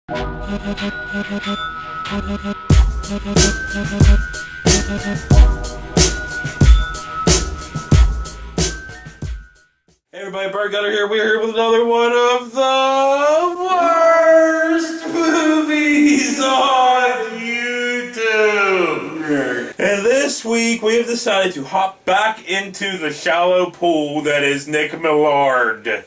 Hey everybody, Bart Gunner here. We're here with another one of the worst movies on YouTube. And this week we have decided to hop back into the shallow pool that is Nick Millard.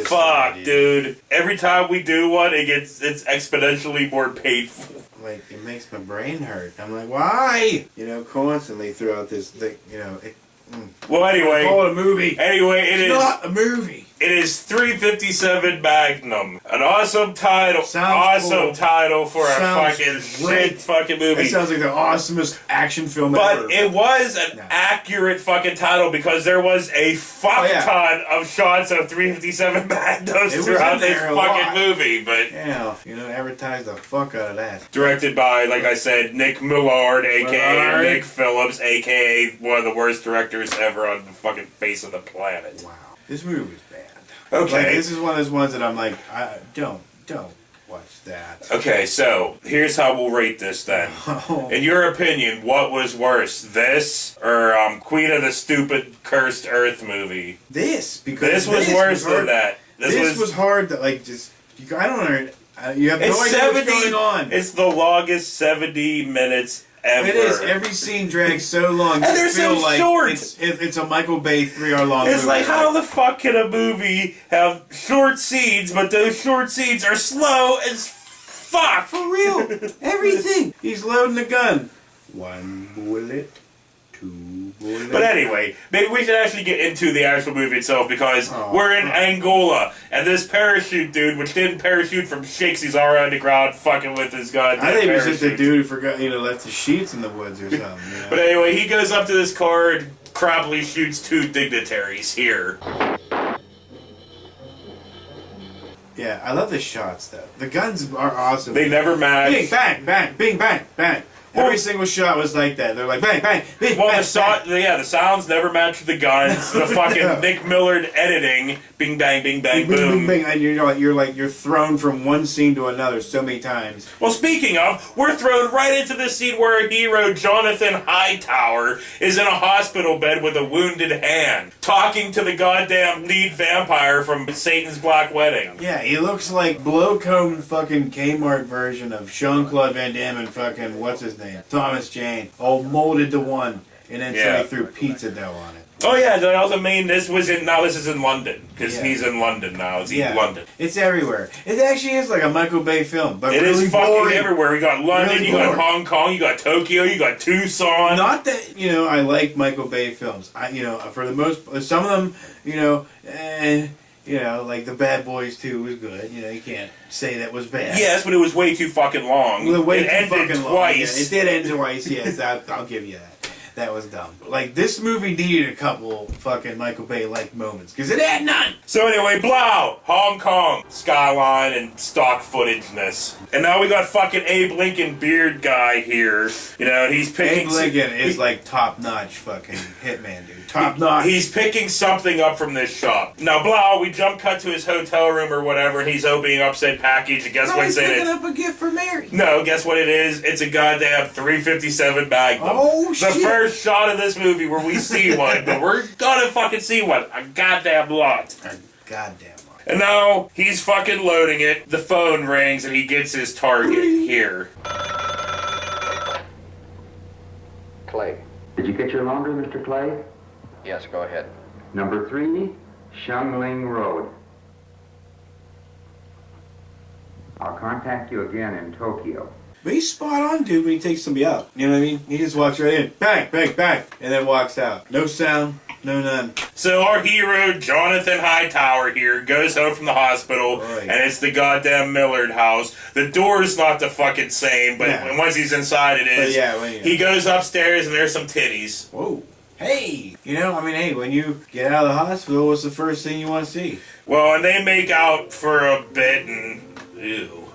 Fuck, dude. Every time we do one, it's exponentially more painful. Like, it makes my brain hurt. I'm like, why? Constantly throughout this thing, Well, anyway. Call it a movie. Anyway, it's not a movie. It is 357 Magnum. An awesome title. Title for a fucking shit fucking movie. It sounds like the awesomest action film ever. But it was an accurate fucking title because there was a ton of shots of 357 Magnums throughout this fucking movie. But advertise the fuck out of that. Directed by, like I said, Nick Millard, aka Nick Phillips, aka one of the worst directors ever on the fucking face of the planet. Wow. This movie was bad. Okay. Like, this is one of those ones that I'm like, don't watch that. Okay, so here's how we'll rate this then. In your opinion, what was worse, this or Queen of the Stupid Cursed Earth movie? This, because this was worse than that. This was hard to I don't know. You have no idea what's going on. It's the longest 70 minutes ever. It is. Every scene drags so long. And they're so short. It's a Michael Bay 3-hour long movie. It's like, how the fuck can a movie have short scenes, but those short scenes are slow as fuck? For real. Everything. He's loading the gun. One bullet. Two bullets. But anyway, maybe we should actually get into the actual movie itself because we're in Angola, and this parachute dude, which didn't parachute from shakes, he's all around the ground fucking with his gun. I think it was just a dude who forgot, left his sheets in the woods or something. But anyway, he goes up to this car and crappily shoots two dignitaries here. Yeah, I love the shots though. The guns are awesome. They never match. Bing, bang, bang, bing, bang, bang. Every single shot was like that. They're like bang, bang, bing, bang, the sounds never match the guns. The fucking Nick Millard editing, bing, bang, bing, bang, boom. Bing, bing, and you're thrown from one scene to another so many times. Well, speaking of, we're thrown right into the scene where our hero Jonathan Hightower is in a hospital bed with a wounded hand, talking to the goddamn lead vampire from Satan's Black Wedding. Yeah, he looks like blow-comb fucking Kmart version of Jean-Claude Van Damme and fucking what's his name. Thomas Jane, all molded to one, and then somebody threw pizza dough on it. Oh yeah, I also mean this is in London, because he's in London now, it's in London. It's everywhere. It actually is like a Michael Bay film, but it really is fucking boring. Everywhere. You got London, you got Hong Kong, you got Tokyo, you got Tucson. Not that, I like Michael Bay films. For the most, some of them, like The Bad Boys 2 was good. You can't say that was bad. Yes, but it was way too fucking long. It ended twice. Yeah, it did end twice, yes. I'll give you that. That was dumb. Like, this movie needed a couple fucking Michael Bay-like moments, because it had none! So anyway, Blau, Hong Kong, skyline, and stock footage-ness. And now we got fucking Abe Lincoln beard guy here. And he's picking... Abe Lincoln is like top-notch fucking Hitman, dude. Top-notch. He's picking something up from this shop. Now, Blau, we jump cut to his hotel room or whatever, and he's opening up said package, and guess what's in it? He's picking up a gift for Mary. No, guess what it is? It's a goddamn 357 Magnum. Oh, shit. The first shot of this movie where we see one, but we're gonna fucking see one. A goddamn lot. A goddamn lot. And now he's fucking loading it. The phone rings and he gets his target here. Clay. Did you get your laundry, Mr. Clay? Yes, go ahead. Number 3, Shangling Road. I'll contact you again in Tokyo. But he's spot on, dude, when he takes somebody out. You know what I mean? He just walks right in. Bang, bang, bang. And then walks out. No sound, no none. So our hero, Jonathan Hightower here, goes home from the hospital, and it's the goddamn Millard house. The door's not the fucking same, but once he's inside it is. He goes upstairs and there's some titties. Whoa. Hey! When you get out of the hospital, what's the first thing you want to see? Well, and they make out for a bit and... Ew.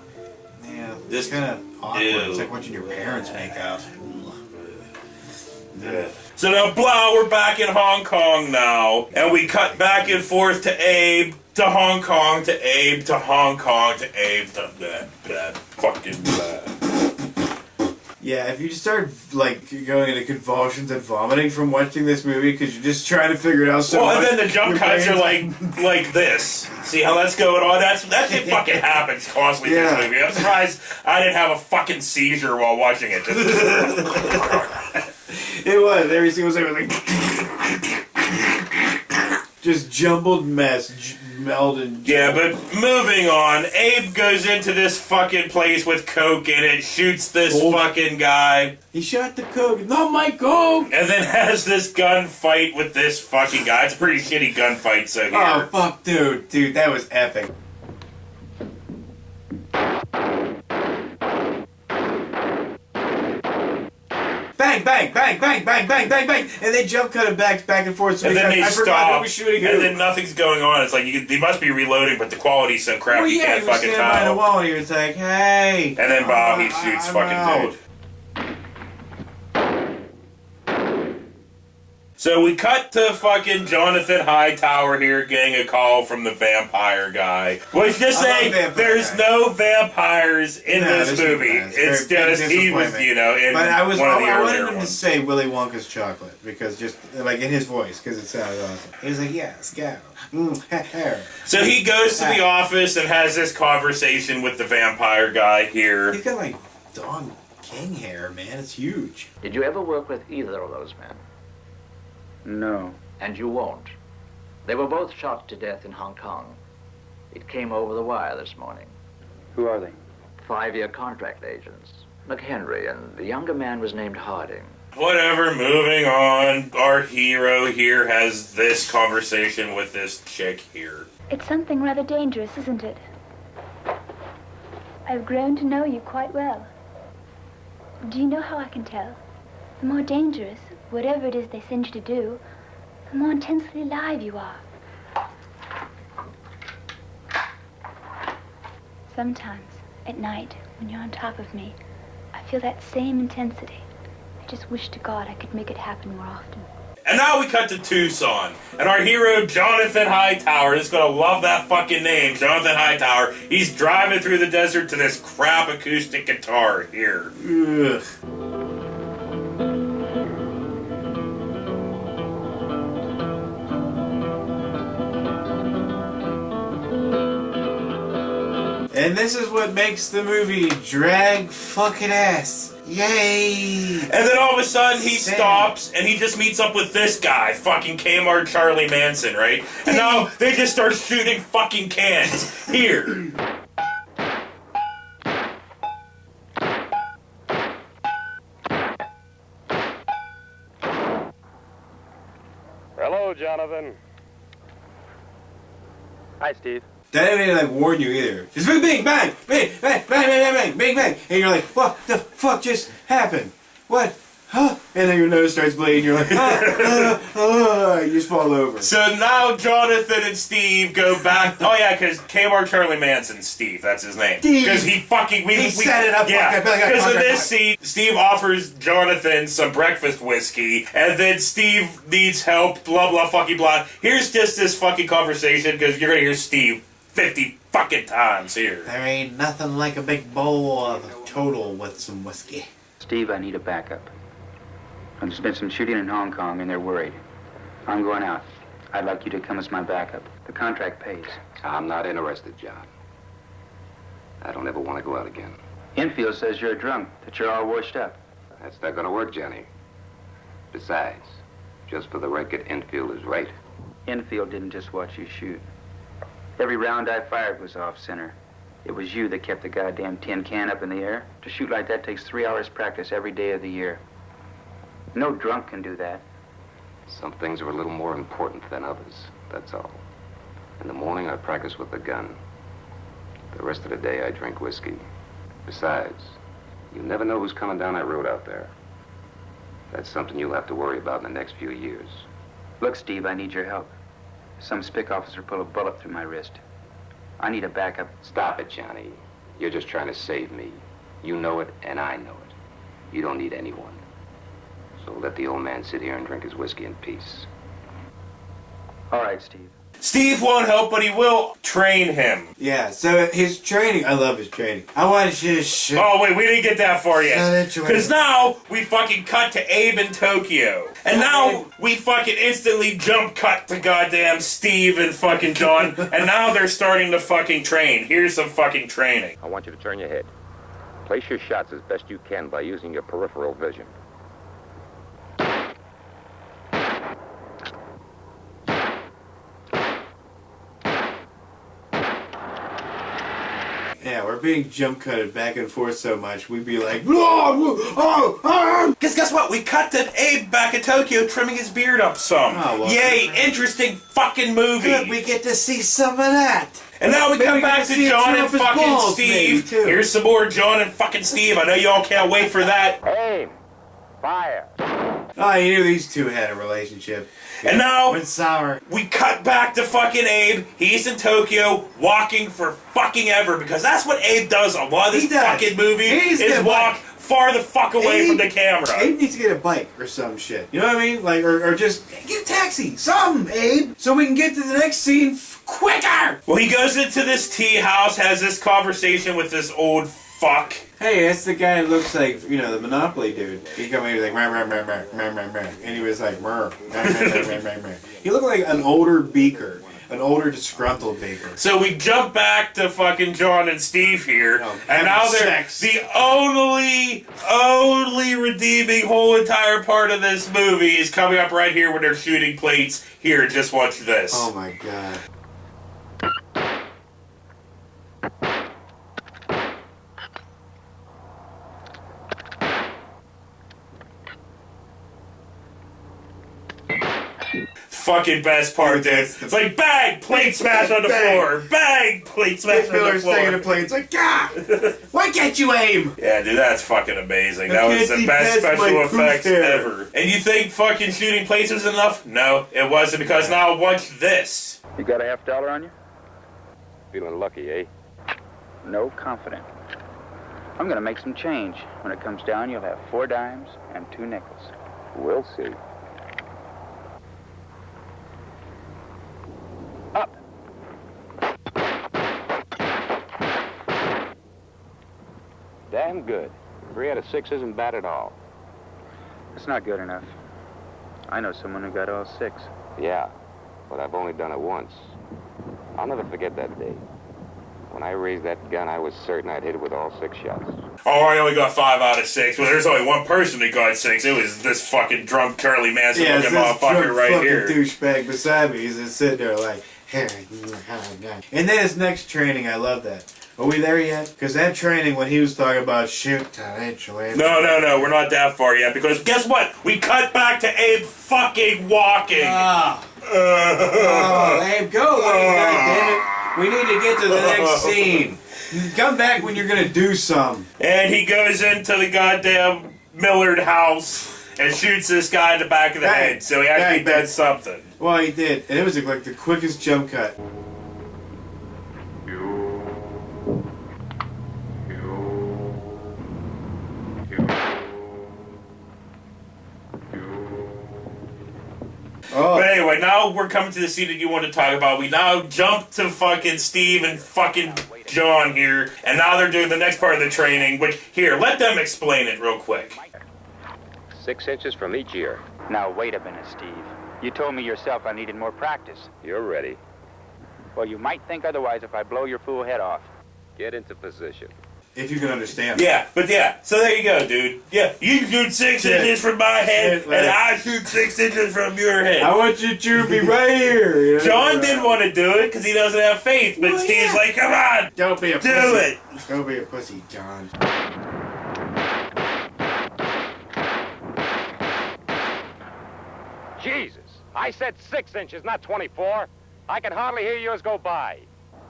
Yeah, this kind of awkward. It's like watching your parents make out. So now, blah, we're back in Hong Kong now, and we cut back and forth to Abe to Hong Kong to Abe to Hong Kong to Abe to blah, fucking blah. Yeah, if you just start like going into convulsions and vomiting from watching this movie because you're just trying to figure it out so well, much. And then the jump cuts are like this. See how that's going on? That shit fucking happens constantly in this movie. I'm surprised I didn't have a fucking seizure while watching it. It was. Every single second was like just jumbled mess, melded. Yeah, but moving on. Abe goes into this fucking place with coke in it, shoots this fucking guy. He shot the coke. Not my coke! And then has this gunfight with this fucking guy. It's a pretty shitty gunfight, so here. Oh, fuck, dude. Dude, that was epic. Bang, bang, bang, bang, bang, bang, bang, bang, and they jump cut it back and forth. So and then they stop, shooting and then nothing's going on. It's like they must be reloading, but the quality's so crappy you can't fucking tell. By the wall, and he was like, "Hey!" And then Bob he shoots fucking dude. So we cut to fucking Jonathan Hightower here getting a call from the vampire guy. Which just saying, there's no vampires in this movie. It's just, he was, in but I one of the I wanted him ones. to say Willy Wonka's chocolate, because just, like, in his voice, because it sounded awesome. He was like, yes, go. So he goes to the office and has this conversation with the vampire guy here. He's got, like, Don King hair, man. It's huge. Did you ever work with either of those men? No. And you won't. They were both shot to death in Hong Kong. It came over the wire this morning. Who are they? 5-year contract agents. McHenry, and the younger man was named Harding. Whatever, moving on. Our hero here has this conversation with this chick here. It's something rather dangerous, isn't it? I've grown to know you quite well. Do you know how I can tell? The more dangerous, whatever it is they send you to do, the more intensely alive you are. Sometimes, at night, when you're on top of me, I feel that same intensity. I just wish to God I could make it happen more often. And now we cut to Tucson. And our hero, Jonathan Hightower, is going to love that fucking name, Jonathan Hightower. He's driving through the desert to this crap acoustic guitar here. Ugh. And this is what makes the movie drag fucking ass. Yay! And then all of a sudden he stops and he just meets up with this guy, fucking Kmart Charlie Manson, right? And now they just start shooting fucking cans. Here. Hello, Jonathan. Hi, Steve. That didn't like warn you either. Just bang, bang, bang, bang, bang, bang, bang, bang, bang, bang, and you're like, what the fuck just happened? What? Huh? And then your nose starts bleeding. You're like, you just fall over. So now Jonathan and Steve go back. Oh yeah, because Kmart Charlie Manson, Steve, that's his name. Because he fucking we set it up. Yeah. Because in this scene, Steve offers Jonathan some breakfast whiskey, and then Steve needs help. Blah blah fucking blah. Here's just this fucking conversation because you're gonna hear Steve 50 fucking times here. There ain't nothing like a big bowl of total with some whiskey. Steve, I need a backup. There's been some shooting in Hong Kong, and they're worried. I'm going out. I'd like you to come as my backup. The contract pays. I'm not interested, John. I don't ever want to go out again. Infield says you're a drunk, that you're all washed up. That's not going to work, Johnny. Besides, just for the record, Infield is right. Infield didn't just watch you shoot. Every round I fired was off center. It was you that kept the goddamn tin can up in the air. To shoot like that takes 3 hours practice every day of the year. No drunk can do that. Some things are a little more important than others, that's all. In the morning, I practice with the gun. The rest of the day, I drink whiskey. Besides, you never know who's coming down that road out there. That's something you'll have to worry about in the next few years. Look, Steve, I need your help. Some spick officer pulled a bullet through my wrist. I need a backup. Stop it, Johnny. You're just trying to save me. You know it, and I know it. You don't need anyone. So let the old man sit here and drink his whiskey in peace. All right, Steve. Steve won't help, but he will train him. Yeah, so his training, I love his training. I want you to shit. Oh, wait, we didn't get that far yet. Because now we fucking cut to Abe in Tokyo. And now we fucking instantly jump cut to goddamn Steve and fucking John. And now they're starting to fucking train. Here's some fucking training. I want you to turn your head. Place your shots as best you can by using your peripheral vision. Yeah, we're being jump cutted back and forth so much, we'd be like, Because guess what? We cut to Abe back in Tokyo trimming his beard up some. Oh, well, yay, interesting fucking movie. good, we get to see some of that. And now we come back to John and fucking Steve. Here's some more John and fucking Steve. I know y'all can't wait for that. Aim! Fire! Oh, you knew these two had a relationship. And now Went sour. we cut back to fucking Abe. He's in Tokyo walking for fucking ever because that's what Abe does a lot of this fucking movie is walk far the fuck away from the camera. Abe needs to get a bike or some shit. You know what I mean? Like, or just get a taxi. Something, Abe. So we can get to the next scene quicker. Well, he goes into this tea house, has this conversation with this old fuck. Hey, that's the guy that looks like, you know, the Monopoly dude. He come in, he was like, mer, mer, mer, mer, mer, mer, mer. And he was like, mer, mer, mer, mer, mer, mer, mer. He looked like an older Beaker. An older, disgruntled Beaker. So we jump back to fucking John and Steve here, and now they're the only redeeming whole entire part of this movie is coming up right here when they're shooting plates. Here, just watch this. Oh my god. Fucking best part, dude. It's like bang, plate smash on the floor. Bang, plate smash on the floor. Taking a plate. It's like, God, why can't you aim? Yeah, dude, that's fucking amazing. That was the best special effects ever. And you think fucking shooting plates was enough? No, it wasn't, because now watch this. You got a $50 on you? Feeling lucky, eh? No, confident. I'm gonna make some change. When it comes down, you'll have 4 dimes and 2 nickels. We'll see. Up! Damn good. 3 out of 6 isn't bad at all. It's not good enough. I know someone who got all 6. Yeah, but I've only done it once. I'll never forget that day. When I raised that gun, I was certain I'd hit it with all 6 shots. Oh, I only got 5 out of 6. Well, there's only one person that got 6. It was this fucking drunk Charlie Manson looking motherfucker right here. Douchebag beside me. He's just sitting there like, and then his next training, I love that. Are we there yet? Because that training, when he was talking about shoot, No, we're not that far yet. Because guess what? We cut back to Abe fucking walking. Abe, go away, goddammit. We need to get to the next scene. Come back when you're gonna do some. And he goes into the goddamn Millard house and shoots this guy in the back of the head. So he actually did something. Well, he did, and it was like the quickest jump cut. Oh. But anyway, now we're coming to the scene that you want to talk about. We now jump to fucking Steve and fucking John here, and now they're doing the next part of the training, which, here, let them explain it real quick. 6 inches from each ear. Now, wait a minute, Steve. You told me yourself I needed more practice. You're ready. Well, you might think otherwise if I blow your fool head off. Get into position. If you can understand. Yeah, but yeah, so there you go, dude. Yeah, you shoot 6 inches from my head, and I shoot 6 inches from your head. I want you to be right here. You know? John didn't want to do it because he doesn't have faith, but Steve's like, come on, don't be a pussy. Do it. Don't be a pussy, John. Jesus, I said 6 inches, not 24. I can hardly hear yours go by.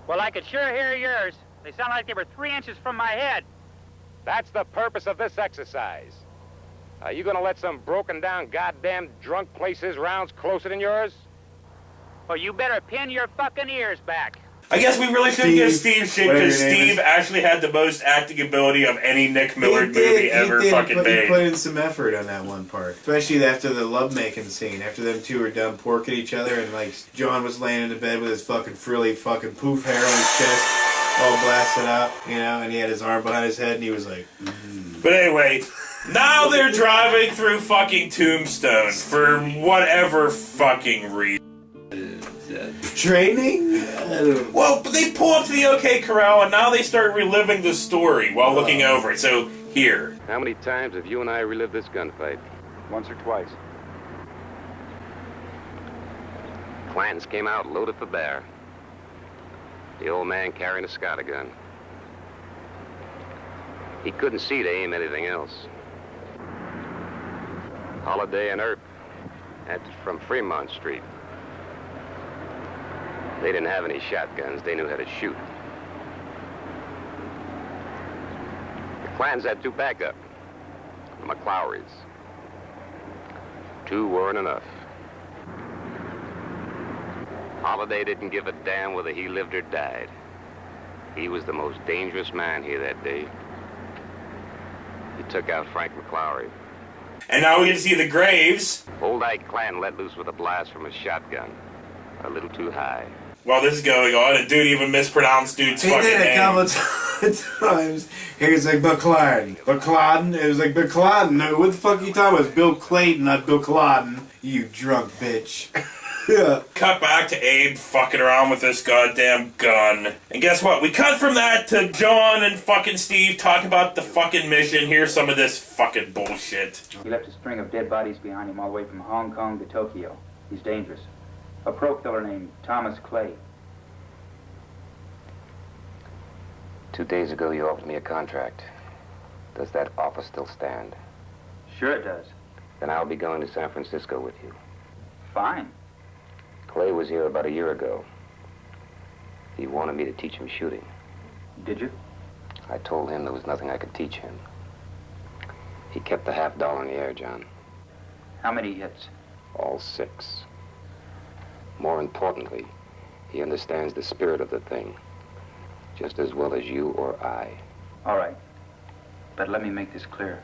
Well, I could sure hear yours. They sound like they were 3 inches from my head. That's the purpose of this exercise. Are you gonna let some broken down goddamn drunk place his rounds closer than yours? Well, you better pin your fucking ears back. I guess we really should give Steve shit because Steve actually had the most acting ability of any Nick Millard movie ever fucking made. He put in some effort on that one part. Especially after the lovemaking scene. After them two were done porking each other and like John was laying in the bed with his fucking frilly fucking poof hair on his chest all blasted out, you know, and he had his arm behind his head and he was like, But anyway, now they're driving through fucking Tombstone for whatever fucking reason. Training? Well, but they pull up to the OK Corral and now they start reliving the story while looking over it. So, here. How many times have you and I relived this gunfight? Once or twice. Clans came out loaded for bear. The old man carrying a scouter gun. He couldn't see to aim anything else. Holiday and Earp. That's from Fremont Street. They didn't have any shotguns. They knew how to shoot. The clans had two backup. The McClowrys. Two weren't enough. Holiday didn't give a damn whether he lived or died. He was the most dangerous man here that day. He took out Frank McClowry. And now we get to see the graves. Old Ike Clan let loose with a blast from his shotgun. A little too high. While this is going on, and dude even mispronounced dude's fucking name. He did it a couple of times. He was like, Buckladen. Buckladen? It was like, Buckladen. No, what the fuck are you talking about? It's Bill Clayton, not Bill Claden. You drunk bitch. Yeah. Cut back to Abe fucking around with this goddamn gun. And guess what? We cut from that to John and fucking Steve talking about the fucking mission. Here's some of this fucking bullshit. He left a string of dead bodies behind him all the way from Hong Kong to Tokyo. He's dangerous. A pro killer named Thomas Clay. 2 days ago, you offered me a contract. Does that offer still stand? Sure it does. Then I'll be going to San Francisco with you. Fine. Clay was here about a year ago. He wanted me to teach him shooting. Did you? I told him there was nothing I could teach him. He kept the $50 in the air, John. How many hits? All 6. More importantly, he understands the spirit of the thing, just as well as you or I. All right. But let me make this clear.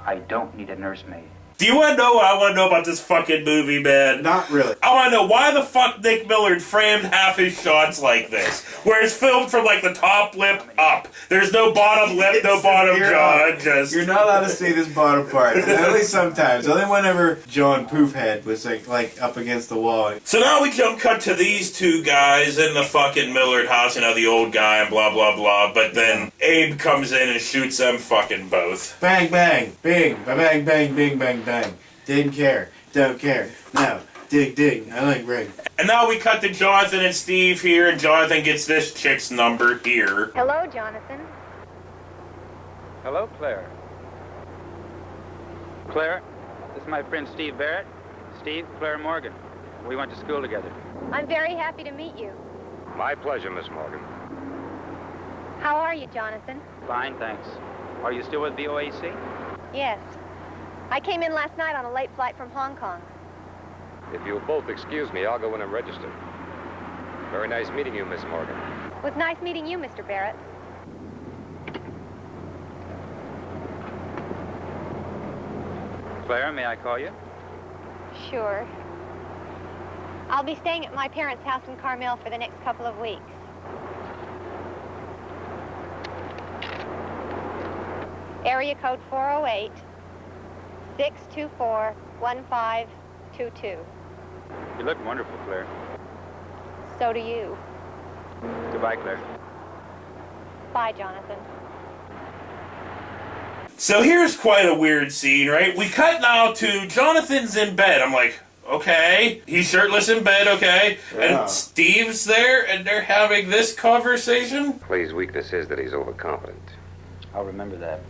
I don't need a nursemaid. Do you want to know what I want to know about this fucking movie, man? Not really. I want to know why the fuck Nick Millard framed half his shots like this, where it's filmed from like the top lip up. There's no bottom lip, no bottom jaw. Just you're not allowed to see this bottom part. Only sometimes. Only whenever John Poofhead was like up against the wall. So now we jump cut to these two guys in the fucking Millard house. You know, the old guy and blah blah blah. But then Abe comes in and shoots them fucking both. Bang bang, bing, bang bang, bing bang bang. Didn't care. Don't care. No. Dig, dig. I like ring. And now we cut to Jonathan and Steve here, and Jonathan gets this chick's number here. Hello, Jonathan. Hello, Claire. Claire, this is my friend Steve Barrett. Steve, Claire Morgan. We went to school together. I'm very happy to meet you. My pleasure, Miss Morgan. How are you, Jonathan? Fine, thanks. Are you still with VOAC? Yes. I came in last night on a late flight from Hong Kong. If you'll both excuse me, I'll go in and register. Very nice meeting you, Miss Morgan. It was nice meeting you, Mr. Barrett. Claire, may I call you? Sure. I'll be staying at my parents' house in Carmel for the next couple of weeks. Area code 408. 624-1522. You look wonderful, Claire. So do you. Goodbye, Claire. Bye, Jonathan. So here's quite a weird scene, right? We cut now to Jonathan's in bed. I'm like, okay. He's shirtless in bed, okay. Yeah. And Steve's there, and they're having this conversation. Clay's weakness is that he's overconfident. I'll remember that.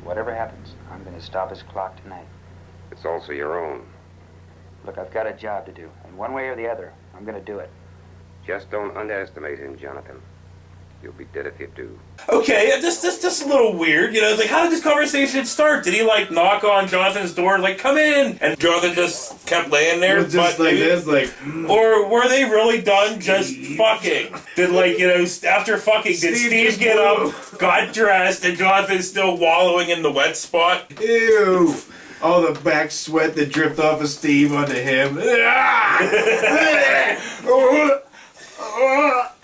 Whatever happens, I'm going to stop his clock tonight. It's also your own. Look, I've got a job to do, and one way or the other, I'm going to do it. Just don't underestimate him, Jonathan. You'll be dead if you do. Okay, just a little weird, you know, it's like, how did this conversation start? Did he, like, knock on Jonathan's door, like, come in? And Jonathan just kept laying there? Just like this, like... Or were they really done just fucking? Did, like, you know, after fucking, did Steve get up, got dressed, and Jonathan's still wallowing in the wet spot? Ew! All the back sweat that dripped off of Steve onto him.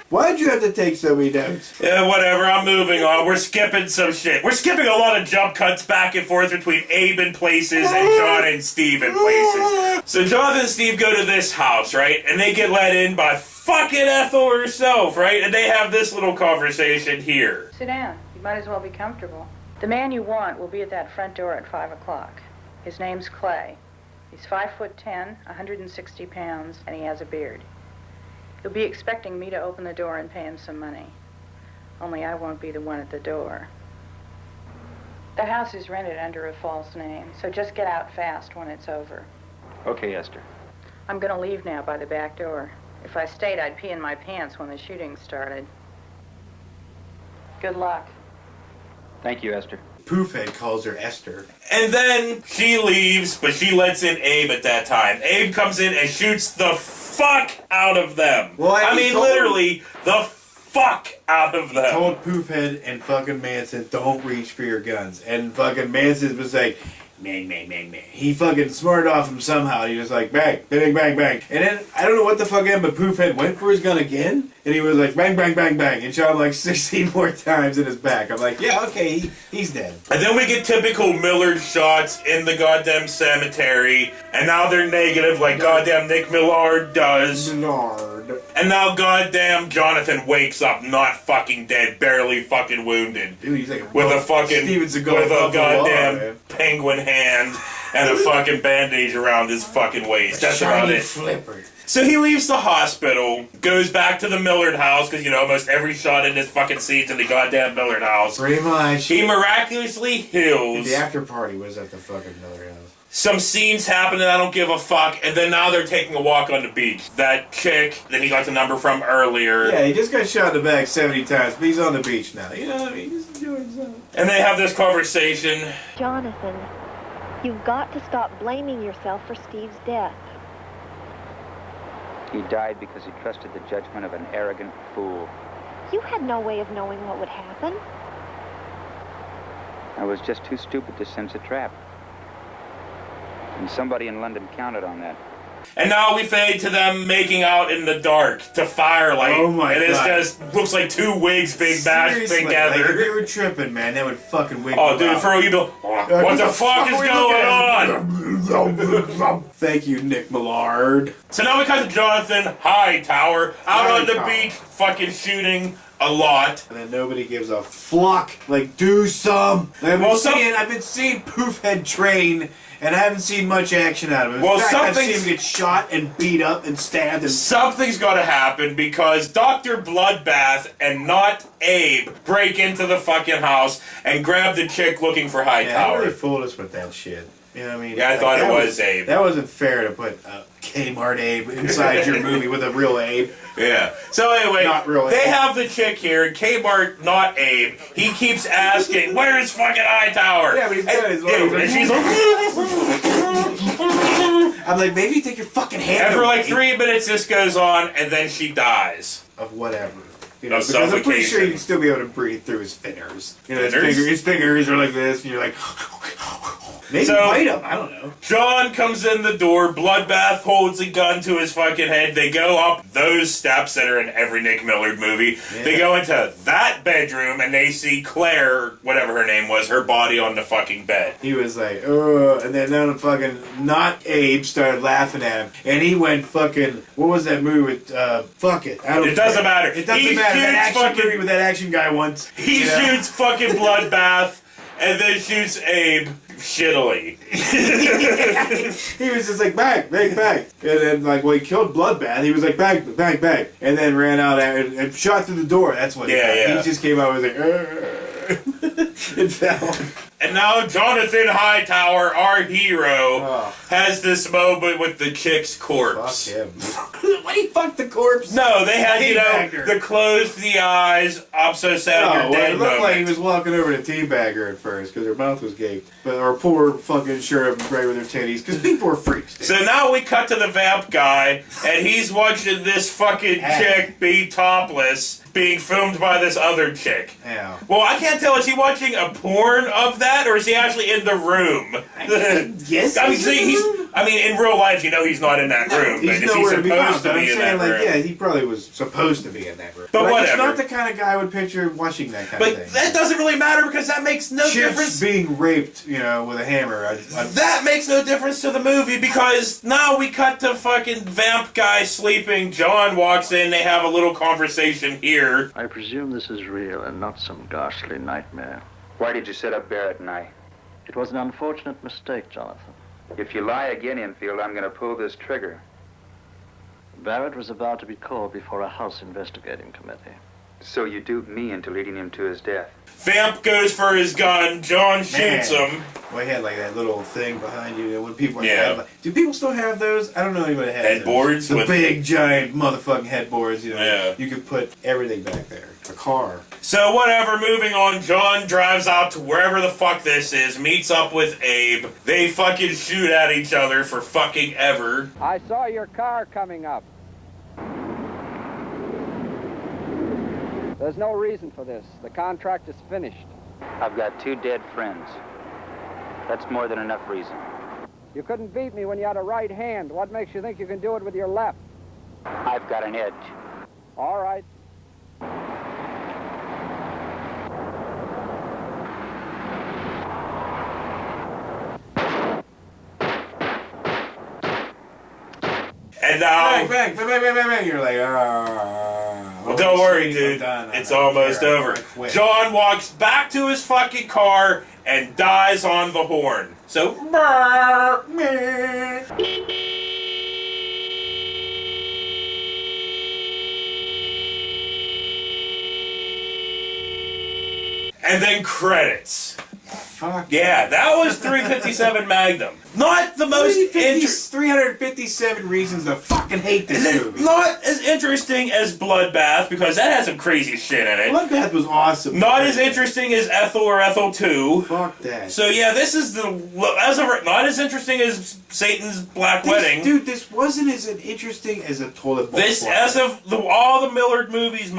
Why'd you have to take so many notes? Yeah, whatever, I'm moving on. We're skipping some shit. We're skipping a lot of jump cuts back and forth between Abe in places and John and Steve in places. So Jonathan and Steve go to this house, right? And they get let in by fucking Ethel herself, right? And they have this little conversation here. Sit down. You might as well be comfortable. The man you want will be at that front door at 5 o'clock. His name's Clay. He's 5'10", 160 pounds, and he has a beard. He'll be expecting me to open the door and pay him some money. Only I won't be the one at the door. The house is rented under a false name, so just get out fast when it's over. Okay, Esther. I'm gonna leave now by the back door. If I stayed, I'd pee in my pants when the shooting started. Good luck. Thank you, Esther. Poofhead calls her Esther. And then she leaves, but she lets in Abe at that time. Abe comes in and shoots the fuck out of them. Well, I mean, literally, the fuck out of them. Told Poofhead and fucking Manson, don't reach for your guns. And fucking Manson was like, man. He fucking smarted off him somehow. He was like, bang, bang, bang, bang. And then, I don't know what the fuck happened, but Poofhead went for his gun again. And he was like, bang, bang, bang, bang. And shot him like 16 more times in his back. I'm like, yeah, okay, he's dead. And then we get typical Millard shots in the goddamn cemetery. And now they're negative like goddamn Nick Millard does. Millard. And now goddamn Jonathan wakes up not fucking dead, barely fucking wounded. Dude, he's like with a fucking, with a goddamn penguin hand and a fucking bandage around his fucking waist. That's about it. Flipper. So he leaves the hospital, goes back to the Millard house, because, you know, almost every shot in this fucking scene's in the goddamn Millard house. Pretty much. He miraculously heals. The after party was at the fucking Millard house. Some scenes happen and I don't give a fuck, and then now they're taking a walk on the beach. That chick that he got the number from earlier. Yeah, he just got shot in the back 70 times, but he's on the beach now. You know what I mean? He's enjoying himself. And they have this conversation. Jonathan, you've got to stop blaming yourself for Steve's death. He died because he trusted the judgment of an arrogant fool. You had no way of knowing what would happen. I was just too stupid to sense a trap. And somebody in London counted on that. And now we fade to them making out in the dark to firelight. Oh my god. And it just looks like two wigs being bashed together. Like, if you were tripping, man, that would fucking wig Oh, you dude, out. for real, you'd be like, what the fuck is going on? Thank you, Nick Millard. So now we cut to Jonathan Hightower out on the Hightower. beach fucking shooting a lot. And then nobody gives a fuck. Like, do some. I've been seeing Poofhead train, and I haven't seen much action out of him. In fact, I've seen him get shot and beat up and stabbed. And something's got to happen because Dr. Bloodbath and not Abe break into the fucking house and grab the chick looking for Hightower. Yeah, they really fooled us with that shit. You know what I mean? Yeah, I thought it was Abe. That wasn't fair to put Kmart Abe inside your movie with a real Abe. Yeah. So anyway, Not real they Abe. have the chick here, and Kmart, not Abe. He keeps asking, "Where's fucking Hightower?" Yeah, but he's got his legs. And she's like, I'm like, maybe you take your fucking hand and for away. like 3 minutes, this goes on, and then she dies. Of whatever. You know, Of because I'm pretty sure suffocation. you can still be able to breathe through his fingers. You know, Fingers? his fingers are like this, and you're like, maybe So- bite him. I don't know. John comes in the door. Bloodbath holds a gun to his fucking head. They go up those steps that are in every Nick Millard movie. Yeah. They go into that bedroom, and they see Claire, whatever her name was, her body on the fucking bed. He was like, ugh, and then none of fucking not Abe started laughing at him, and he went fucking. What was that movie with? Fuck it. I don't It doesn't care. matter. It doesn't He matter. That shoots action fucking- movie with that action guy once. He you know? shoots fucking Bloodbath, and then shoots Abe shittily. He was just like bang, bang, bang, and then like when he killed Bloodbath, he was like bang, bang, bang, and then ran out and shot through the door. That's what. Yeah, yeah. He just came out and was like, and fell. And now Jonathan Hightower, our hero, has this moment with the chick's corpse. Fuck him. Why he fucked the corpse? No, they had, the closed the eyes, I'm so sad you're dead it looked moment. like he was walking over to teabag her at first because her mouth was gaped. But our poor fucking sheriff right with her titties because people are freaks. Dude. So now we cut to the vamp guy, and he's watching this fucking chick be topless, being filmed by this other chick. Yeah. Well, I can't tell. Is he watching a porn of that, or is he actually in the room? Yes. I mean, in real life, he's not in that room. He's but is he supposed to be in that room? Yeah, he probably was supposed to be in that room. But whatever. He's not the kind of guy I would picture watching that kind of thing. But that doesn't really matter because that makes no difference. Being raped, with a hammer. That makes no difference to the movie because now we cut to fucking vamp guy sleeping. John walks in. They have a little conversation here. I presume this is real and not some ghastly nightmare. Why did you set up Barrett and I? It was an unfortunate mistake, Jonathan. If you lie again, Enfield, I'm going to pull this trigger. Barrett was about to be called before a House investigating committee. So you duped me into leading him to his death. Vamp goes for his gun. John shoots him. Well, he had like that little thing behind you. When people do people still have those? I don't know anybody has headboards. The big giant motherfucking headboards. Yeah. You could put everything back there. A car. So whatever. Moving on. John drives out to wherever the fuck this is. Meets up with Abe. They fucking shoot at each other for fucking ever. I saw your car coming up. There's no reason for this. The contract is finished. I've got 2 dead friends. That's more than enough reason. You couldn't beat me when you had a right hand. What makes you think you can do it with your left? I've got an edge. All right. And now... Bang. You're like, well, don't worry, dude. It's almost over. John walks back to his fucking car and dies on the horn. So... And then credits. Fuck. Yeah, that was 357 Magnum. Not the most 357 reasons to fucking hate this movie. Not as interesting as Bloodbath, because that has some crazy shit in it. Bloodbath was awesome. Not as interesting as Ethel or Ethel 2. Fuck that. So yeah, this is not as interesting as Satan's Black Wedding. Dude, this wasn't as interesting as a toilet bowl. As of all the Millard movies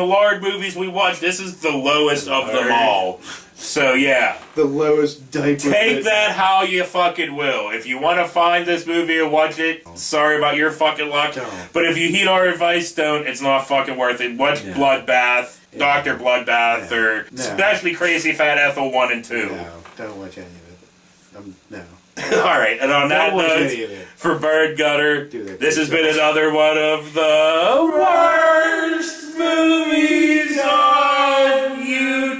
we watched, this is the lowest of them all. So yeah. The lowest diaper. Take that how you fucking will. If you want to find this movie and watch it, sorry about your fucking luck. But if you heed our advice, don't. It's not fucking worth it. Watch Bloodbath, Dr. Bloodbath, or especially Crazy Fat Ethel 1 and 2. No, don't watch any of it. No. Alright, and on that note, for Bird Gutter, this has been another one of the worst movies on YouTube.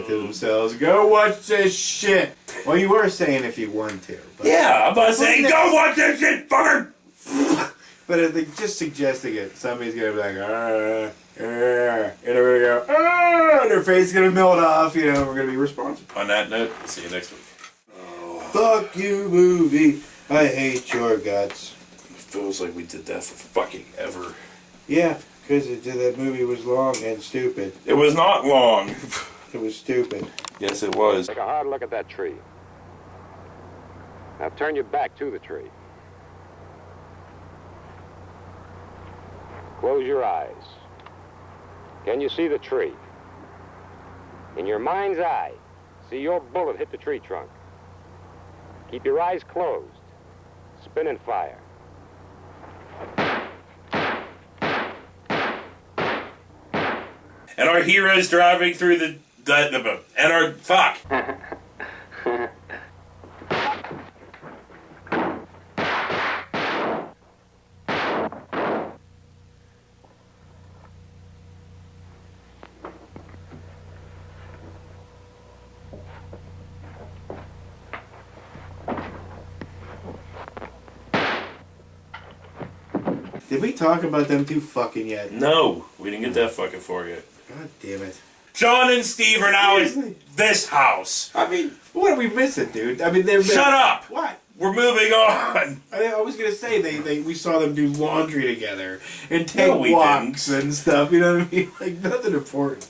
Themselves. Go watch this shit. Well, you were saying if you want to. But yeah, I'm not saying go watch this shit, fucker! But if they're just suggesting it, somebody's gonna be like, and they're gonna go, and their face is gonna melt off, we're gonna be responsible. On that note, see you next week. Fuck you, movie. I hate your guts. It feels like we did that for fucking ever. Yeah, because that movie was long and stupid. It was not long. It was stupid. Yes, it was. Take a hard look at that tree. Now turn your back to the tree. Close your eyes. Can you see the tree? In your mind's eye, see your bullet hit the tree trunk. Keep your eyes closed. Spin and fire. And our hero's driving through the and our fuck. Did we talk about them two fucking yet? No, we didn't get that fucking far yet. God damn it. John and Steve are now in this house. I mean, what are we missing, dude? I mean, they're... Shut up! What? We're moving on. I was gonna say we saw them do laundry together and take walks and stuff. You know what I mean? Like nothing important.